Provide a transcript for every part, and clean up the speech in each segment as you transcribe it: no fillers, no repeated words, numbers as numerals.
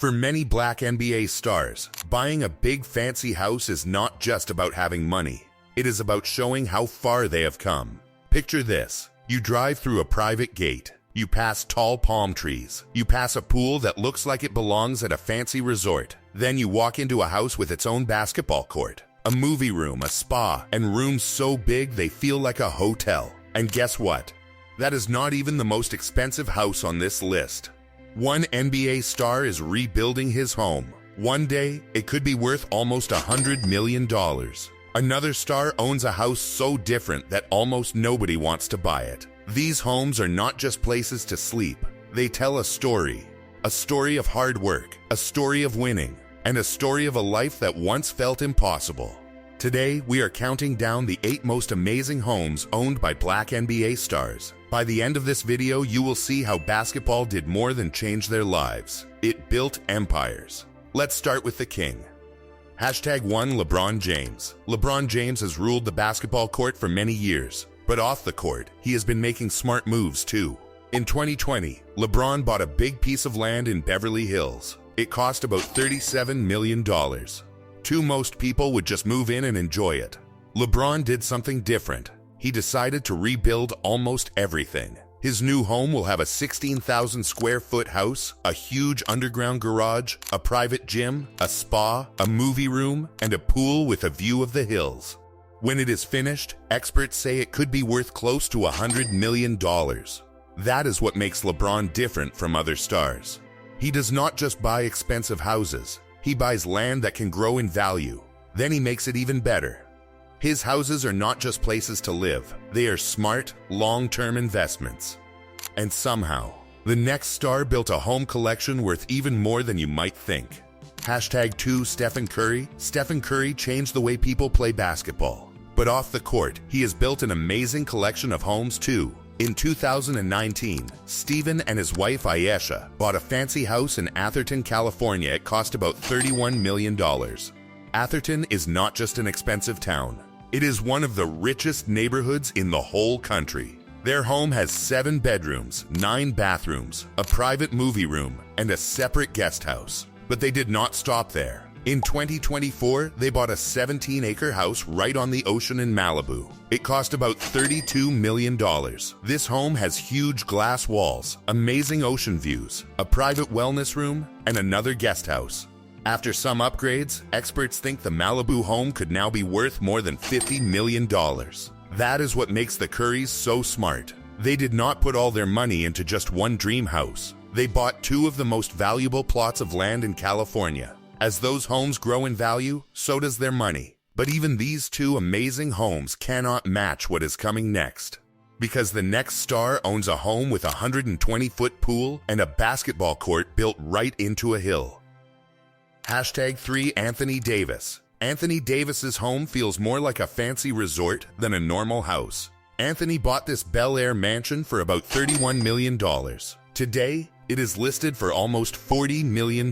For many black NBA stars, buying a big fancy house is not just about having money. It is about showing how far they have come. Picture this. You drive through a private gate. You pass tall palm trees. You pass a pool that looks like it belongs at a fancy resort. Then you walk into a house with its own basketball court, a movie room, a spa, and rooms so big they feel like a hotel. And guess what? That is not even the most expensive house on this list. One NBA star is rebuilding his home. One day, it could be worth almost $100 million. Another star owns a house so different that almost nobody wants to buy it. These homes are not just places to sleep. They tell a story of hard work, a story of winning, and a story of a life that once felt impossible. Today, we are counting down the 8 most amazing homes owned by black NBA stars. By the end of this video, you will see how basketball did more than change their lives. It built empires. Let's start with the king. #1 LeBron James. LeBron James has ruled the basketball court for many years, but off the court, he has been making smart moves too. In 2020, LeBron bought a big piece of land in Beverly Hills. It cost about $37 million. Most people would just move in and enjoy it. LeBron did something different. He decided to rebuild almost everything. His new home will have a 16,000 square foot house, a huge underground garage, a private gym, a spa, a movie room, and a pool with a view of the hills. When it is finished, experts say it could be worth close to $100 million. That is what makes LeBron different from other stars. He does not just buy expensive houses. He buys land that can grow in value. Then he makes it even better. His houses are not just places to live. They are smart, long-term investments. And somehow, the next star built a home collection worth even more than you might think. #2 Stephen Curry. Stephen Curry changed the way people play basketball. But off the court, he has built an amazing collection of homes too. In 2019, Stephen and his wife Ayesha bought a fancy house in Atherton, California. It cost about $31 million. Atherton is not just an expensive town. It is one of the richest neighborhoods in the whole country. Their home has 7 bedrooms, 9 bathrooms, a private movie room, and a separate guest house. But they did not stop there. In 2024, they bought a 17-acre house right on the ocean in Malibu. It cost about $32 million. This home has huge glass walls, amazing ocean views, a private wellness room, and another guest house. After some upgrades, experts think the Malibu home could now be worth more than $50 million. That is what makes the Currys so smart. They did not put all their money into just one dream house. They bought 2 of the most valuable plots of land in California. As those homes grow in value, so does their money. But even these 2 amazing homes cannot match what is coming next. Because the next star owns a home with a 120-foot pool and a basketball court built right into a hill. #3 Anthony Davis. Anthony Davis's home feels more like a fancy resort than a normal house. Anthony bought this Bel Air mansion for about $31 million. Today, it is listed for almost $40 million.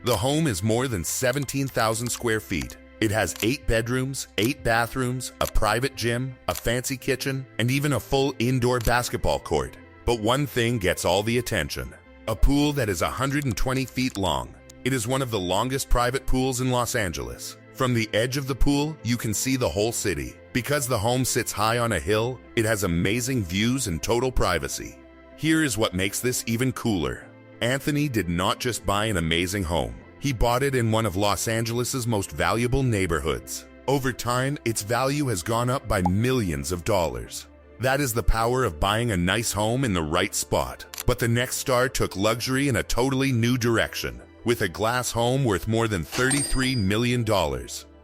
The home is more than 17,000 square feet. It has 8 bedrooms, 8 bathrooms, a private gym, a fancy kitchen, and even a full indoor basketball court. But one thing gets all the attention: a pool that is 120 feet long. It is one of the longest private pools in Los Angeles. From the edge of the pool, you can see the whole city. Because the home sits high on a hill, it has amazing views and total privacy. Here is what makes this even cooler. Anthony did not just buy an amazing home. He bought it in one of Los Angeles's most valuable neighborhoods. Over time, its value has gone up by millions of dollars. That is the power of buying a nice home in the right spot. But the next star took luxury in a totally new direction. With a glass home worth more than $33 million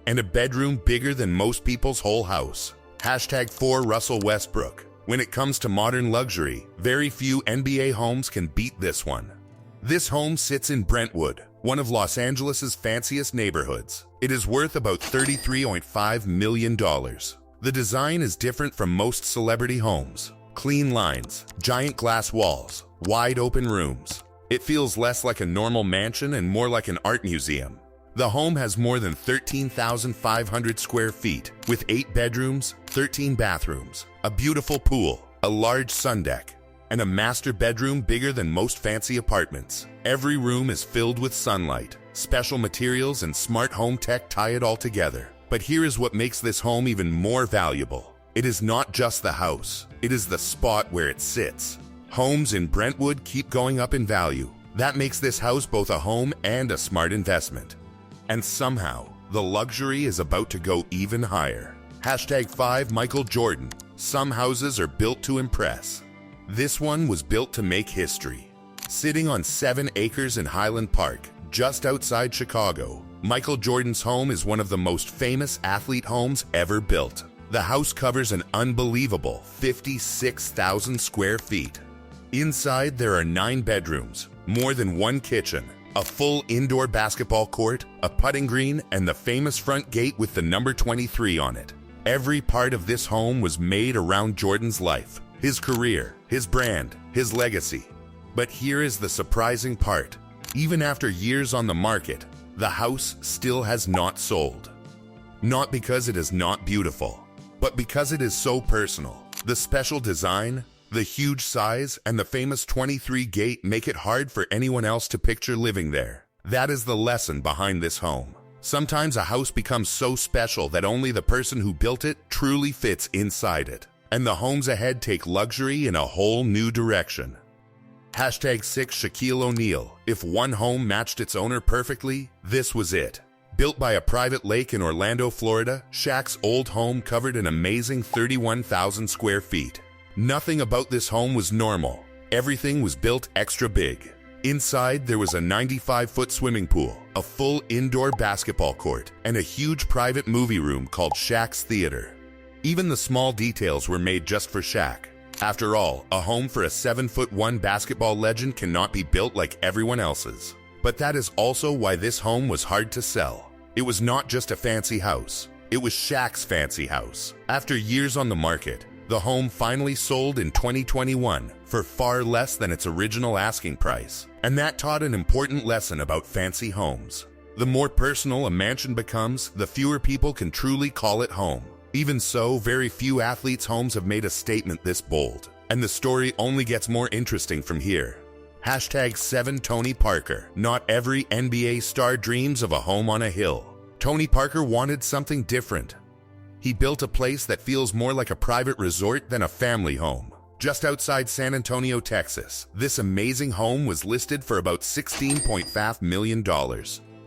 and a bedroom bigger than most people's whole house. #4 Russell Westbrook. When it comes to modern luxury, very few NBA homes can beat this one. This home sits in Brentwood, one of Los Angeles's fanciest neighborhoods. It is worth about $33.5 million. The design is different from most celebrity homes. Clean lines, giant glass walls, wide open rooms. It feels less like a normal mansion and more like an art museum. The home has more than 13,500 square feet, with 8 bedrooms, 13 bathrooms, a beautiful pool, a large sun deck, and a master bedroom bigger than most fancy apartments. Every room is filled with sunlight. Special materials and smart home tech tie it all together. But here is what makes this home even more valuable. It is not just the house, it is the spot where it sits. Homes in Brentwood keep going up in value. That makes this house both a home and a smart investment. And somehow, the luxury is about to go even higher. #5 Michael Jordan. Some houses are built to impress. This one was built to make history. Sitting on 7 acres in Highland Park, just outside Chicago, Michael Jordan's home is one of the most famous athlete homes ever built. The house covers an unbelievable 56,000 square feet. Inside, there are 9 bedrooms, more than 1 kitchen, a full indoor basketball court, a putting green, and the famous front gate with the number 23 on it. Every part of this home was made around Jordan's life, his career, his brand, his legacy. But here is the surprising part. Even after years on the market, the house still has not sold. Not because it is not beautiful, but because it is so personal. The special design, the huge size, and the famous 23 gate make it hard for anyone else to picture living there. That is the lesson behind this home. Sometimes a house becomes so special that only the person who built it truly fits inside it. And the homes ahead take luxury in a whole new direction. #6 Shaquille O'Neal. If one home matched its owner perfectly, this was it. Built by a private lake in Orlando, Florida, Shaq's old home covered an amazing 31,000 square feet. Nothing about this home was normal. Everything was built extra big. Inside, there was a 95-foot swimming pool, a full indoor basketball court, and a huge private movie room called Shaq's Theater. Even the small details were made just for Shaq. After all, a home for a 7'1" basketball legend cannot be built like everyone else's. But that is also why this home was hard to sell. It was not just a fancy house. It was Shaq's fancy house. After years on the market, the home finally sold in 2021 for far less than its original asking price. And that taught an important lesson about fancy homes. The more personal a mansion becomes, the fewer people can truly call it home. Even so, very few athletes' homes have made a statement this bold. And the story only gets more interesting from here. #7 Tony Parker. Not every NBA star dreams of a home on a hill. Tony Parker wanted something different. He built a place that feels more like a private resort than a family home. Just outside San Antonio, Texas, this amazing home was listed for about $16.5 million.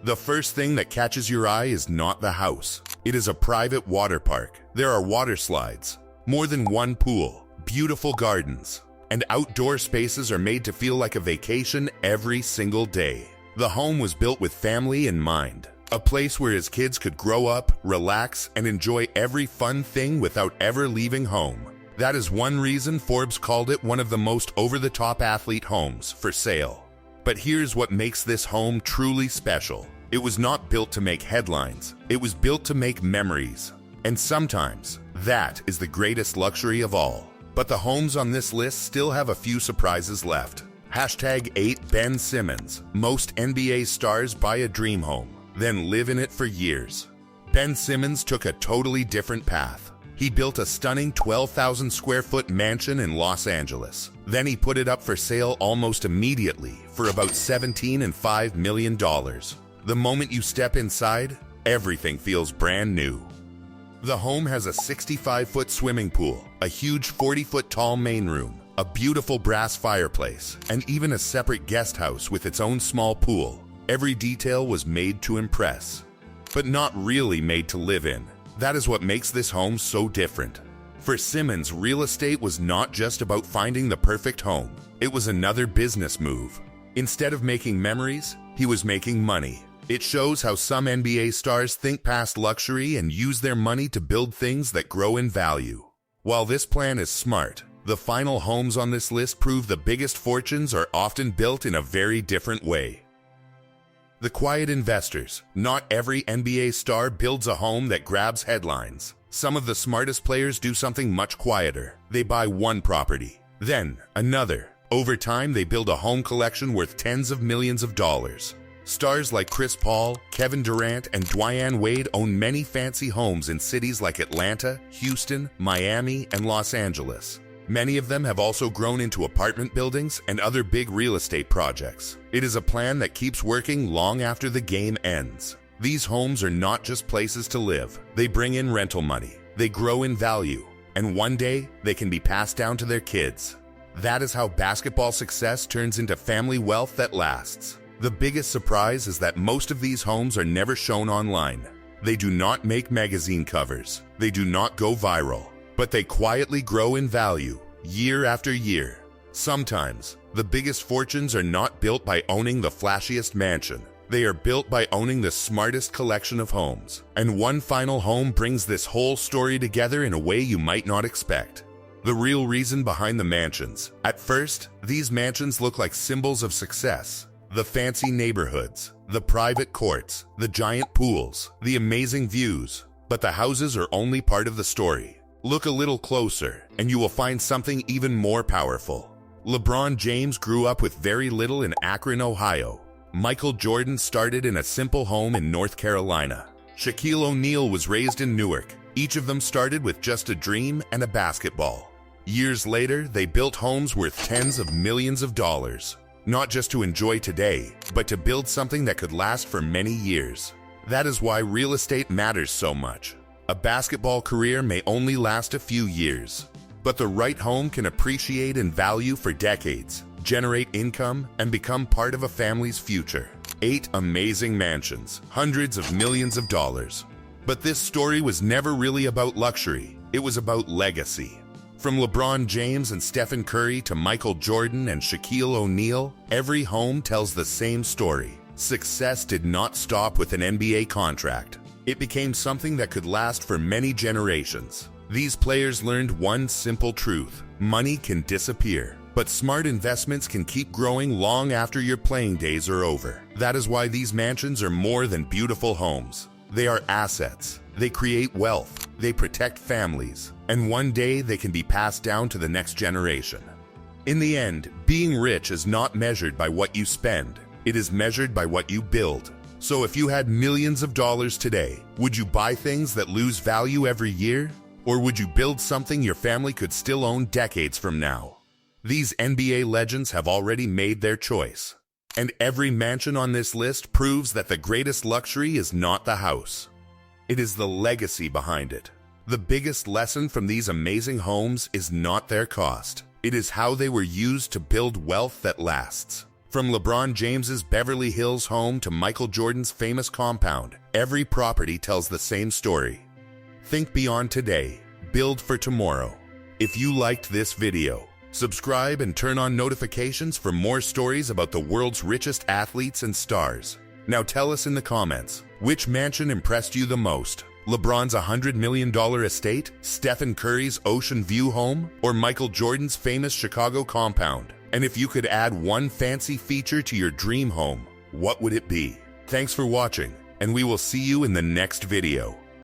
The first thing that catches your eye is not the house. It is a private water park. There are water slides, more than 1 pool, beautiful gardens, and outdoor spaces are made to feel like a vacation every single day. The home was built with family in mind. A place where his kids could grow up, relax, and enjoy every fun thing without ever leaving home. That is one reason Forbes called it one of the most over-the-top athlete homes for sale. But here's what makes this home truly special. It was not built to make headlines. It was built to make memories. And sometimes, that is the greatest luxury of all. But the homes on this list still have a few surprises left. #8 Ben Simmons. Most NBA stars buy a dream home, then live in it for years. Ben Simmons took a totally different path. He built a stunning 12,000 square foot mansion in Los Angeles. Then he put it up for sale almost immediately for about $17.5 million. The moment you step inside, everything feels brand new. The home has a 65-foot swimming pool, a huge 40-foot tall main room, a beautiful brass fireplace, and even a separate guest house with its own small pool. Every detail was made to impress, but not really made to live in. That is what makes this home so different. For Simmons, real estate was not just about finding the perfect home. It was another business move. Instead of making memories, he was making money. It shows how some NBA stars think past luxury and use their money to build things that grow in value. While this plan is smart, the final homes on this list prove the biggest fortunes are often built in a very different way. The quiet investors. Not every NBA star builds a home that grabs headlines. Some of the smartest players do something much quieter. They buy one property, then another. Over time, they build a home collection worth tens of millions of dollars. Stars like Chris Paul, Kevin Durant, and Dwyane Wade own many fancy homes in cities like Atlanta, Houston, Miami, and Los Angeles. Many of them have also grown into apartment buildings and other big real estate projects. It is a plan that keeps working long after the game ends. These homes are not just places to live. They bring in rental money. They grow in value. And one day, they can be passed down to their kids. That is how basketball success turns into family wealth that lasts. The biggest surprise is that most of these homes are never shown online. They do not make magazine covers. They do not go viral. But they quietly grow in value, year after year. Sometimes, the biggest fortunes are not built by owning the flashiest mansion. They are built by owning the smartest collection of homes. And one final home brings this whole story together in a way you might not expect. The real reason behind the mansions. At first, these mansions look like symbols of success. The fancy neighborhoods, the private courts, the giant pools, the amazing views. But the houses are only part of the story. Look a little closer, and you will find something even more powerful. LeBron James grew up with very little in Akron, Ohio. Michael Jordan started in a simple home in North Carolina. Shaquille O'Neal was raised in Newark. Each of them started with just a dream and a basketball. Years later, they built homes worth tens of millions of dollars. Not just to enjoy today, but to build something that could last for many years. That is why real estate matters so much. A basketball career may only last a few years, but the right home can appreciate in value for decades, generate income, and become part of a family's future. 8 amazing mansions, hundreds of millions of dollars. But this story was never really about luxury. It was about legacy. From LeBron James and Stephen Curry to Michael Jordan and Shaquille O'Neal, every home tells the same story. Success did not stop with an NBA contract. It became something that could last for many generations. These players learned one simple truth: money can disappear, but smart investments can keep growing long after your playing days are over. That is why these mansions are more than beautiful homes. They are assets. They create wealth. They protect families. And one day they can be passed down to the next generation. In the end, being rich is not measured by what you spend. It is measured by what you build. So if you had millions of dollars today, would you buy things that lose value every year? Or would you build something your family could still own decades from now? These NBA legends have already made their choice. And every mansion on this list proves that the greatest luxury is not the house. It is the legacy behind it. The biggest lesson from these amazing homes is not their cost. It is how they were used to build wealth that lasts. From LeBron James's Beverly Hills home to Michael Jordan's famous compound, every property tells the same story. Think beyond today. Build for tomorrow. If you liked this video, subscribe and turn on notifications for more stories about the world's richest athletes and stars. Now tell us in the comments, which mansion impressed you the most? LeBron's $100 million estate, Stephen Curry's ocean view home, or Michael Jordan's famous Chicago compound? And if you could add one fancy feature to your dream home, what would it be? Thanks for watching, and we will see you in the next video.